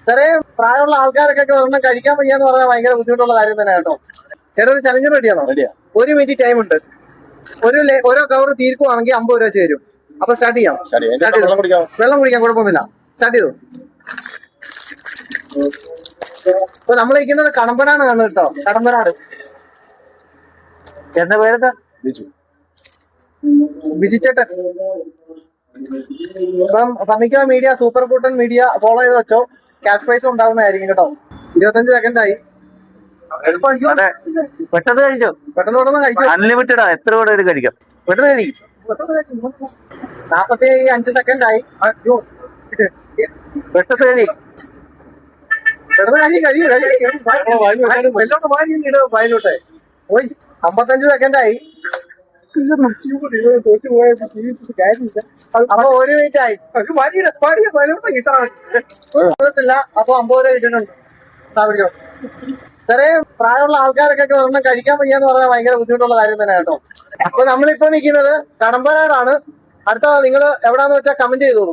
ചെറിയ പ്രായമുള്ള ആൾക്കാരൊക്കെ ഒരെണ്ണം കഴിക്കാൻ വയ്യാന്ന് പറഞ്ഞാൽ ഭയങ്കര ബുദ്ധിമുട്ടുള്ള കാര്യം തന്നെ കേട്ടോ. ചേട്ടാ ഒരു ചലഞ്ച് റെഡിയാണോ? 1 മിനിറ്റ് ടൈം ഉണ്ട്. ഓരോ കവർ തീർക്കുവാണെങ്കിൽ 50 രൂപ ചേരും. അപ്പൊ സ്റ്റാർട്ട് ചെയ്യാം. വെള്ളം കുടിക്കാൻ കുഴപ്പമൊന്നുമില്ല. സ്റ്റാർട്ട് ചെയ്തു. ഇപ്പൊ നമ്മൾ ഇരിക്കുന്നത് കടമ്പനാട് ആണ് കേട്ടോ. കടമ്പനാട്. ചേട്ടന്റെ പേരെന്താ? ബിജു ചേട്ടൻ. ഇപ്പം പന്നിക്ക മീഡിയ സൂപ്പർ കൂട്ടൻ മീഡിയ ഫോളോ ചെയ്ത് വെച്ചോ. ക്യാഷ് പ്രൈസ് ഉണ്ടാവുന്നതായിരിക്കും കേട്ടോ. 25 സെക്കൻഡായി. പെട്ടെന്ന് കഴിച്ചോ. പെട്ടെന്ന് കഴിച്ചു. അൺലിമിറ്റഡാ, എത്ര കൂടെ കഴിക്കാം. പെട്ടെന്ന് കഴിക്കും. 45 സെക്കൻഡായി. പെട്ടെന്ന് കഴി. വയലോട്ടെ പോയി. 55 സെക്കൻഡായി. അപ്പൊ 1 മിനിറ്റ് ആയി. കിട്ടത്തില്ല. അപ്പൊ 50 രൂപ കിട്ടുന്നുണ്ട്. ചെറിയ പ്രായമുള്ള ആൾക്കാരൊക്കെ ഒരെണ്ണം കഴിക്കാൻ വയ്യാന്ന് പറഞ്ഞാൽ ഭയങ്കര ബുദ്ധിമുട്ടുള്ള കാര്യം തന്നെ കേട്ടോ. അപ്പൊ നമ്മളിപ്പോ നിൽക്കുന്നത് കടമ്പനാടാണ്. അടുത്ത നിങ്ങൾ എവിടാന്ന് വെച്ചാൽ കമന്റ് ചെയ്തോളൂ.